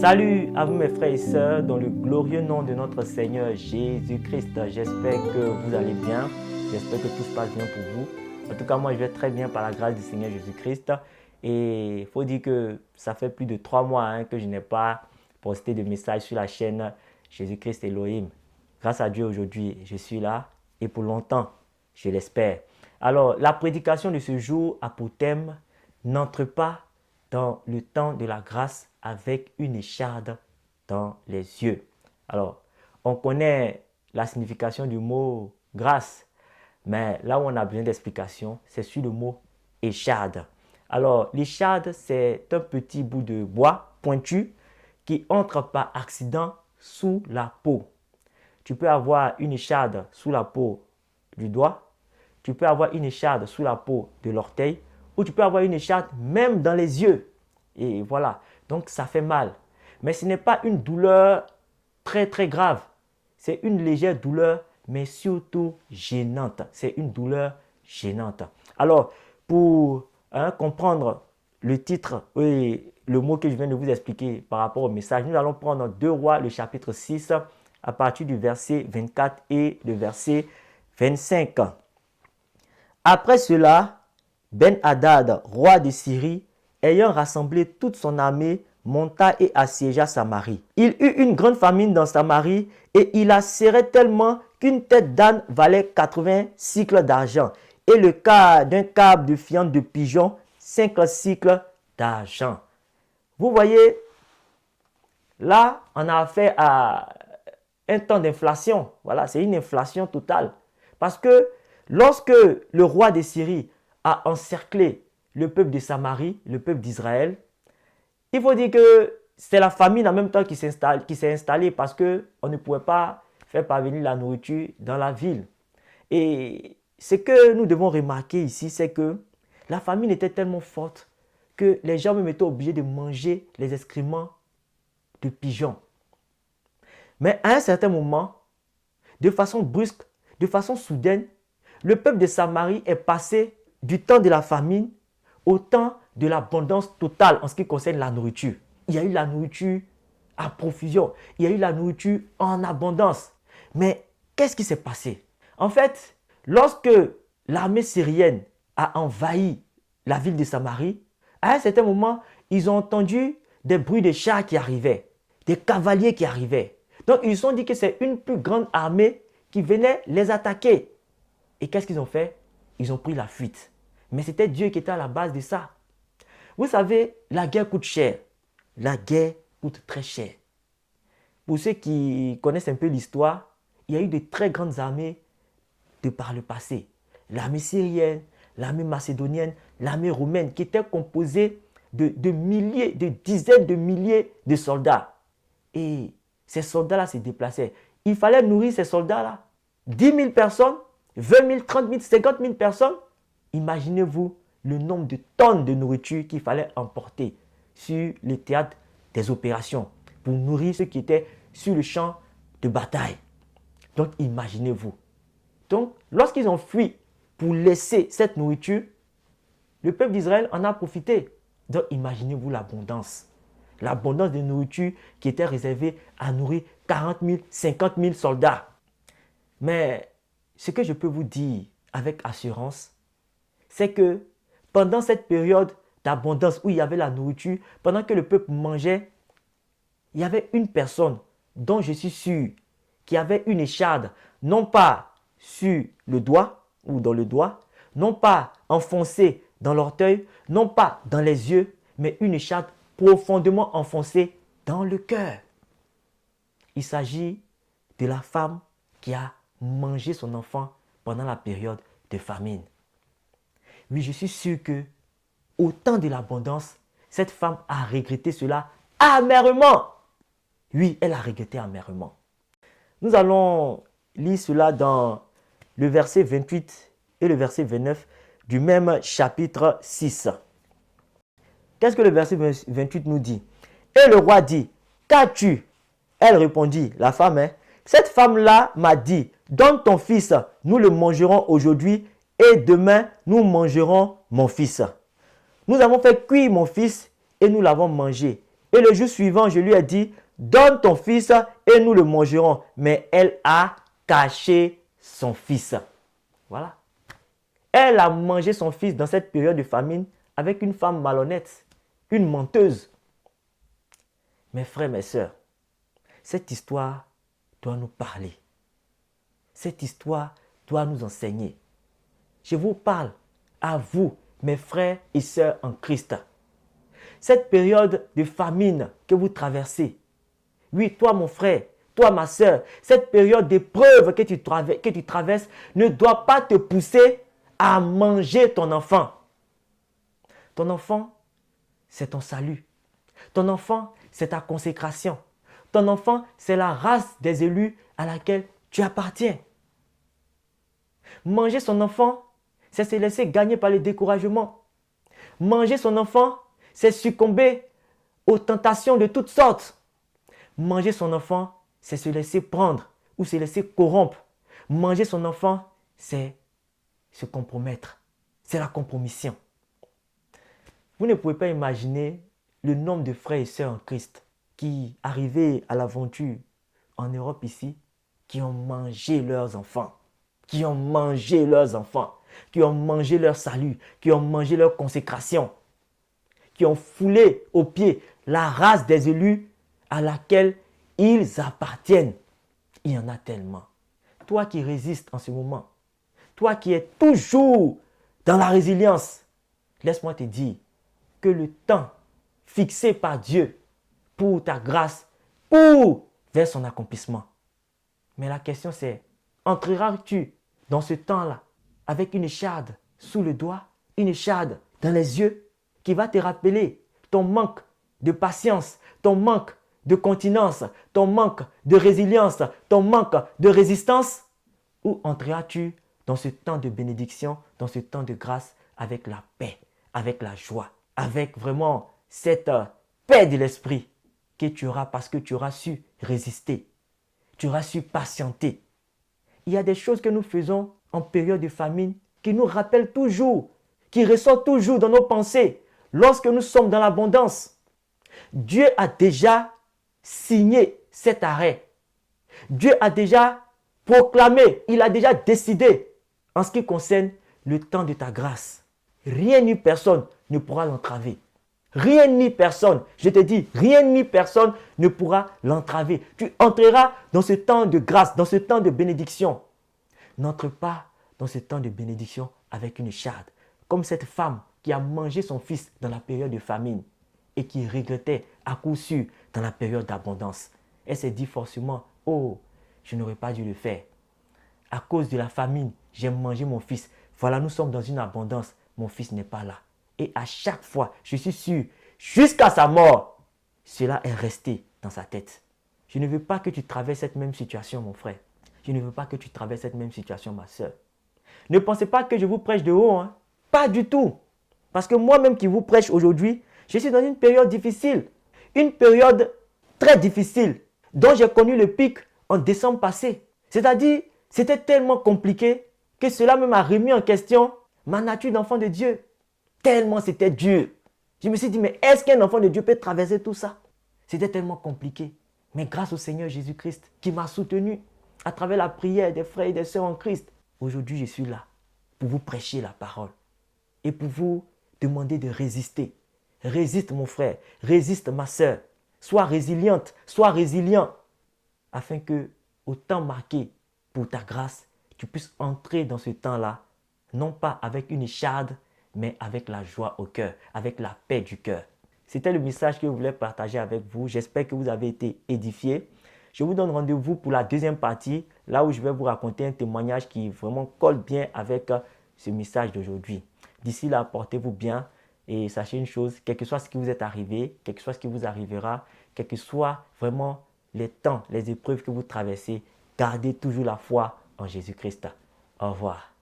Salut à vous mes frères et sœurs dans le glorieux nom de notre Seigneur Jésus-Christ. J'espère que vous allez bien, j'espère que tout se passe bien pour vous. En tout cas, moi je vais très bien par la grâce du Seigneur Jésus-Christ. Et il faut dire que ça fait plus de 3 mois que je n'ai pas posté de message sur la chaîne Jésus-Christ Elohim. Grâce à Dieu aujourd'hui, je suis là et pour longtemps, je l'espère. Alors, la prédication de ce jour a pour thème « N'entre pas dans le temps de la grâce avec une écharde dans les yeux ». Alors, on connaît la signification du mot « grâce », mais là où on a besoin d'explication, c'est sur le mot « écharde ». Alors, l'écharde, c'est un petit bout de bois pointu qui entre par accident sous la peau. Tu peux avoir une écharde sous la peau du doigt, tu peux avoir une écharde sous la peau de l'orteil, ou tu peux avoir une écharde même dans les yeux. Et voilà, donc ça fait mal. Mais ce n'est pas une douleur très grave. C'est une légère douleur, mais surtout gênante. C'est une douleur gênante. Alors, pour comprendre le titre et le mot que je viens de vous expliquer par rapport au message, nous allons prendre 2 Rois, le chapitre 6, à partir du verset 24 et le verset 25. Après cela, Ben-Hadad, roi de Syrie, ayant rassemblé toute son armée, monta et assiégea Samarie. Il eut une grande famine dans Samarie et il la serrait tellement qu'une tête d'âne valait 80 cycles d'argent et le quart d'un câble de fiente de pigeon 5 cycles d'argent. Vous voyez, là, on a affaire à un temps d'inflation. Voilà, c'est une inflation totale. Parce que lorsque le roi de Syrie a encerclé le peuple de Samarie, le peuple d'Israël, il faut dire que c'est la famine en même temps qui s'est installée parce qu'on ne pouvait pas faire parvenir la nourriture dans la ville. Et ce que nous devons remarquer ici, c'est que la famine était tellement forte que les gens même étaient obligés de manger les excréments de pigeons. Mais à un certain moment, de façon brusque, de façon soudaine, le peuple de Samarie est passé du temps de la famine au temps de l'abondance totale en ce qui concerne la nourriture. Il y a eu la nourriture à profusion, il y a eu la nourriture en abondance. Mais qu'est-ce qui s'est passé? En fait, lorsque l'armée syrienne a envahi la ville de Samarie, à un certain moment, ils ont entendu des bruits de chars qui arrivaient, des cavaliers qui arrivaient. Donc, ils se sont dit que c'est une plus grande armée qui venait les attaquer. Et qu'est-ce qu'ils ont fait? Ils ont pris la fuite. Mais c'était Dieu qui était à la base de ça. Vous savez, la guerre coûte cher. La guerre coûte très cher. Pour ceux qui connaissent un peu l'histoire, il y a eu de très grandes armées de par le passé. L'armée syrienne, l'armée macédonienne, l'armée romaine, qui étaient composées de milliers, de dizaines de milliers de soldats. Et ces soldats-là se déplaçaient. Il fallait nourrir ces soldats-là. 10 000 personnes, 20 000, 30 000, 50 000 personnes. Imaginez-vous le nombre de tonnes de nourriture qu'il fallait emporter sur le théâtre des opérations pour nourrir ceux qui étaient sur le champ de bataille. Donc, imaginez-vous. Donc, lorsqu'ils ont fui pour laisser cette nourriture, le peuple d'Israël en a profité. Donc, imaginez-vous l'abondance. L'abondance de nourriture qui était réservée à nourrir 40 000, 50 000 soldats. Mais ce que je peux vous dire avec assurance, c'est que pendant cette période d'abondance où il y avait la nourriture, pendant que le peuple mangeait, il y avait une personne dont je suis sûr qui avait une écharde, non pas sur le doigt ou dans le doigt, non pas enfoncée dans l'orteil, non pas dans les yeux, mais une écharde profondément enfoncée dans le cœur. Il s'agit de la femme qui a mangé son enfant pendant la période de famine. Oui, je suis sûr que au temps de l'abondance, cette femme a regretté cela amèrement. Oui, elle a regretté amèrement. Nous allons lire cela dans le verset 28 et le verset 29 du même chapitre 6. Qu'est-ce que le verset 28 nous dit? Et le roi dit, qu'as-tu? Elle répondit, la femme, cette femme-là m'a dit, donne ton fils, nous le mangerons aujourd'hui et demain nous mangerons mon fils. Nous avons fait cuire mon fils et nous l'avons mangé. Et le jour suivant, je lui ai dit, donne ton fils et nous le mangerons. Mais elle a caché son fils. Voilà. Elle a mangé son fils dans cette période de famine avec une femme malhonnête, une menteuse. Mes frères, mes sœurs, cette histoire doit nous parler. Cette histoire doit nous enseigner. Je vous parle à vous, mes frères et sœurs en Christ. Cette période de famine que vous traversez, oui, toi mon frère, toi ma sœur, cette période d'épreuve que tu traverses ne doit pas te pousser à manger ton enfant. Ton enfant, c'est ton salut. Ton enfant, c'est ta consécration. Ton enfant, c'est la race des élus à laquelle tu appartiens. Manger son enfant, c'est se laisser gagner par le découragement. Manger son enfant, c'est succomber aux tentations de toutes sortes. Manger son enfant, c'est se laisser prendre ou se laisser corrompre. Manger son enfant, c'est se compromettre. C'est la compromission. Vous ne pouvez pas imaginer le nombre de frères et sœurs en Christ qui, arrivés à l'aventure en Europe ici, qui ont mangé leurs enfants, qui ont mangé leurs enfants, qui ont mangé leur salut, qui ont mangé leur consécration, qui ont foulé aux pieds la race des élus à laquelle ils appartiennent. Il y en a tellement. Toi qui résistes en ce moment, toi qui es toujours dans la résilience, laisse-moi te dire que le temps fixé par Dieu pour ta grâce, pour vers son accomplissement. Mais la question c'est, entreras-tu dans ce temps-là avec une écharde sous le doigt, une écharde dans les yeux qui va te rappeler ton manque de patience, ton manque de continence, ton manque de résilience, ton manque de résistance? Ou entreras-tu dans ce temps de bénédiction, dans ce temps de grâce avec la paix, avec la joie, avec vraiment cette paix de l'esprit que tu auras parce que tu auras su résister, tu auras su patienter. Il y a des choses que nous faisons en période de famine qui nous rappellent toujours, qui ressortent toujours dans nos pensées lorsque nous sommes dans l'abondance. Dieu a déjà signé cet arrêt. Dieu a déjà proclamé, il a déjà décidé en ce qui concerne le temps de ta grâce. Rien ni personne ne pourra l'entraver. Rien ni personne, je te dis, rien ni personne ne pourra l'entraver. Tu entreras dans ce temps de grâce, dans ce temps de bénédiction. N'entre pas dans ce temps de bénédiction avec une écharde, comme cette femme qui a mangé son fils dans la période de famine et qui regrettait à coup sûr dans la période d'abondance. Elle s'est dit forcément, oh, je n'aurais pas dû le faire. À cause de la famine, j'ai mangé mon fils. Voilà, nous sommes dans une abondance. Mon fils n'est pas là. Et à chaque fois, je suis sûr, jusqu'à sa mort, cela est resté dans sa tête. Je ne veux pas que tu traverses cette même situation, mon frère. Je ne veux pas que tu traverses cette même situation, ma soeur. Ne pensez pas que je vous prêche de haut, hein? Pas du tout. Parce que moi-même qui vous prêche aujourd'hui, je suis dans une période difficile. Une période très difficile dont j'ai connu le pic en décembre passé. C'est-à-dire, c'était tellement compliqué que cela même a remis en question ma nature d'enfant de Dieu. Tellement c'était dur. Je me suis dit, mais est-ce qu'un enfant de Dieu peut traverser tout ça? C'était tellement compliqué. Mais grâce au Seigneur Jésus-Christ qui m'a soutenu à travers la prière des frères et des sœurs en Christ, aujourd'hui je suis là pour vous prêcher la parole et pour vous demander de résister. Résiste mon frère, résiste ma sœur. Sois résiliente, sois résilient afin que au temps marqué pour ta grâce, tu puisses entrer dans ce temps-là, non pas avec une écharde, mais avec la joie au cœur, avec la paix du cœur. C'était le message que je voulais partager avec vous. J'espère que vous avez été édifiés. Je vous donne rendez-vous pour la deuxième partie, là où je vais vous raconter un témoignage qui vraiment colle bien avec ce message d'aujourd'hui. D'ici là, portez-vous bien et sachez une chose, quel que soit ce qui vous est arrivé, quel que soit ce qui vous arrivera, quel que soit vraiment les temps, les épreuves que vous traversez, gardez toujours la foi en Jésus-Christ. Au revoir.